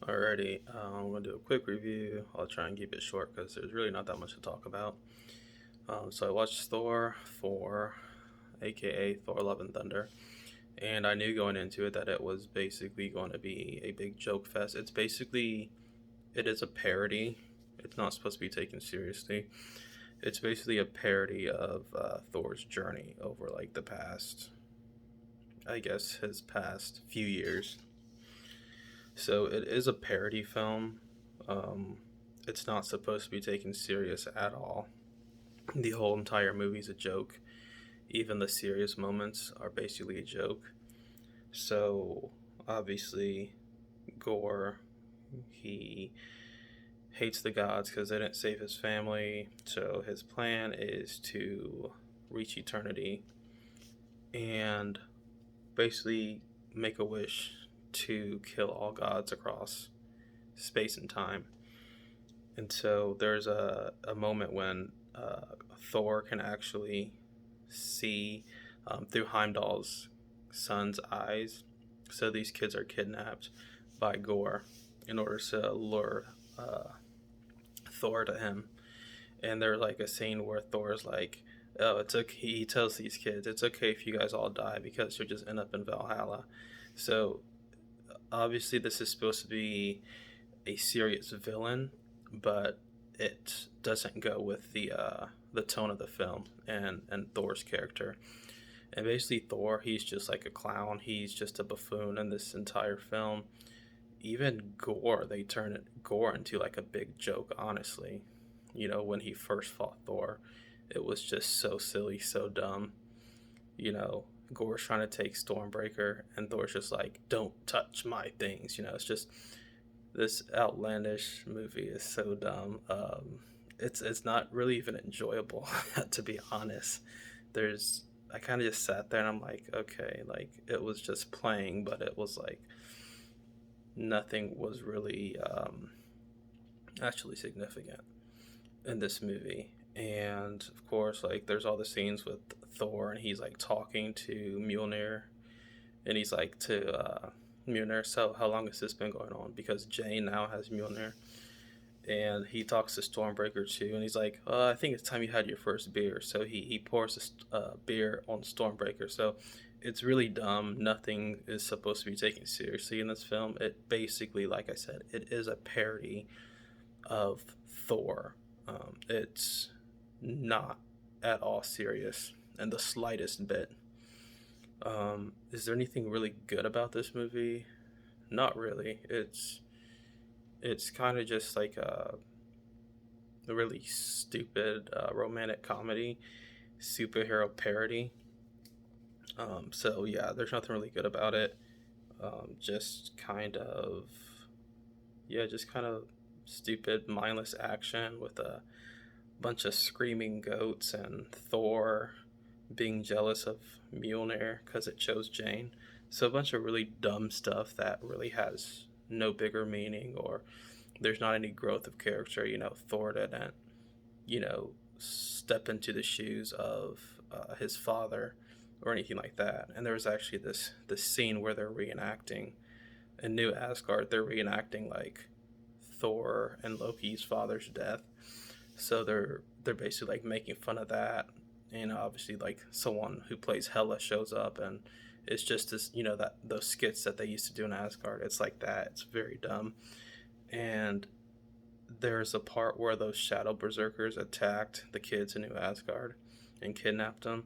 Alrighty, I'm gonna do a quick review. I'll try and keep it short because there's really not that much to talk about. So I watched Thor 4, aka Thor Love and Thunder, and I knew going into it that it was basically going to be a big joke fest. It is a parody. It's not supposed to be taken seriously. It's basically a parody of Thor's journey over like the past, I guess, his past few years. So it is a parody film. Um, it's not supposed to be taken serious at all. The whole entire movie's a joke. Even the serious moments are basically a joke. So obviously, Gore, he hates the gods because they didn't save his family. So his plan is to reach eternity and basically make a wish to kill all gods across space and time. And so there's a moment when Thor can actually see through Heimdall's son's eyes. So these kids are kidnapped by Gore in order to lure uh, Thor to him. And there's like a scene where Thor's like, "Oh, it's okay." He tells these kids, "It's okay if you guys all die because you'll just end up in Valhalla." So obviously, this is supposed to be a serious villain, but it doesn't go with the tone of the film and Thor's character. And basically, Thor, he's just like a clown. He's just a buffoon in this entire film. Even Gore, they turn Gore into like a big joke. Honestly, when he first fought Thor, it was just so silly, so dumb. You know, Gore's trying to take Stormbreaker, and Thor's just like, "Don't touch my things." It's just this outlandish movie is so dumb. It's not really even enjoyable, to be honest. There's I kind of just sat there and I'm like, okay, like it was just playing, but it was like nothing was really actually significant in this movie. And of course, like there's all the scenes with Thor, and he's like talking to Mjolnir, and he's like to Mjolnir, "So how long has this been going on?" Because Jane now has Mjolnir, and he talks to Stormbreaker too, and he's like, "I think it's time you had your first beer." So he pours a beer on Stormbreaker. So it's really dumb. Nothing is supposed to be taken seriously in this film. It basically, like I said, it is a parody of Thor. It's not at all serious in the slightest bit. Is there anything really good about this movie? Not really. It's kind of just like a really stupid romantic comedy, superhero parody. So yeah, there's nothing really good about it. Just kind of just kind of stupid, mindless action with a bunch of screaming goats and Thor being jealous of Mjolnir because it chose Jane. So a bunch of really dumb stuff that really has no bigger meaning, or there's not any growth of character. Thor didn't, step into the shoes of his father or anything like that. And there was actually this scene where they're reenacting in New Asgard. They're reenacting like Thor and Loki's father's death. So they're basically like making fun of that. And obviously, like someone who plays Hela shows up, and it's just this, that those skits that they used to do in Asgard. It's like that. It's very dumb. And there's a part where those shadow berserkers attacked the kids in New Asgard and kidnapped them,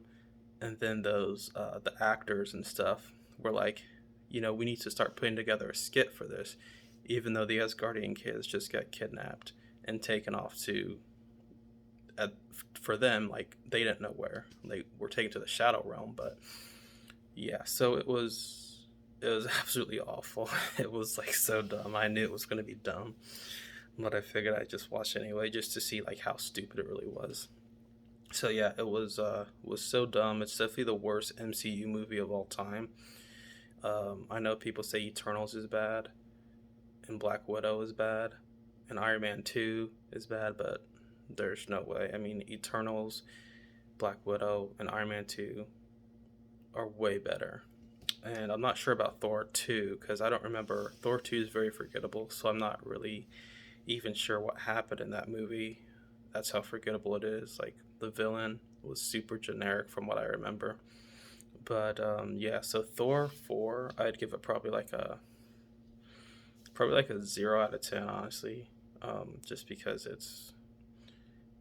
and then those the actors and stuff were like, we need to start putting together a skit for this, even though the Asgardian kids just got kidnapped and taken off to for them, like they didn't know where they were taken to the shadow realm. But yeah, so it was absolutely awful. It was like so dumb. I knew it was going to be dumb, but I figured I'd just watch anyway just to see like how stupid it really was. So yeah, it was so dumb. It's definitely the worst MCU movie of all time. I know people say Eternals is bad, and Black Widow is bad, and Iron Man 2 is bad, but there's no way. I mean, Eternals, Black Widow, and Iron Man 2 are way better. And I'm not sure about Thor 2 because I don't remember. Thor 2 is very forgettable, so I'm not really even sure what happened in that movie. That's how forgettable it is. Like, the villain was super generic from what I remember. But yeah, so Thor 4, I'd give it probably like a 0 out of 10, honestly. Just because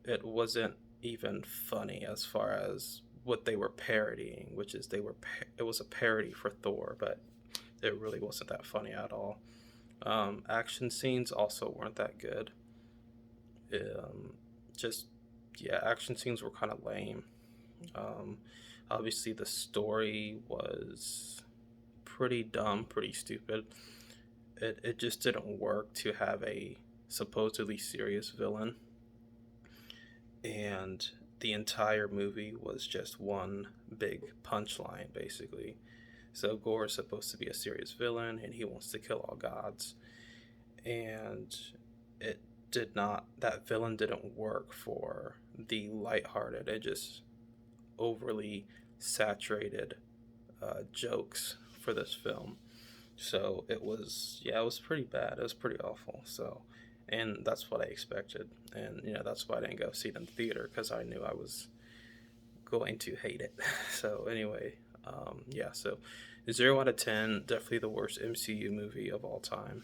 it wasn't even funny as far as what they were parodying, which is it was a parody for Thor, but it really wasn't that funny at all. Action scenes also weren't that good. Um, just yeah, action scenes were kind of lame. Um, Obviously, the story was pretty dumb, pretty stupid. It just didn't work to have a supposedly serious villain, and the entire movie was just one big punchline, basically. So Gore is supposed to be a serious villain, and he wants to kill all gods, and it did not. That villain didn't work for the lighthearted. It just overly saturated jokes for this film. So it was, yeah, it was pretty bad. It was pretty awful. So, and that's what I expected. And, that's why I didn't go see it in the theater because I knew I was going to hate it. So, anyway, yeah, so 0 out of 10, definitely the worst MCU movie of all time.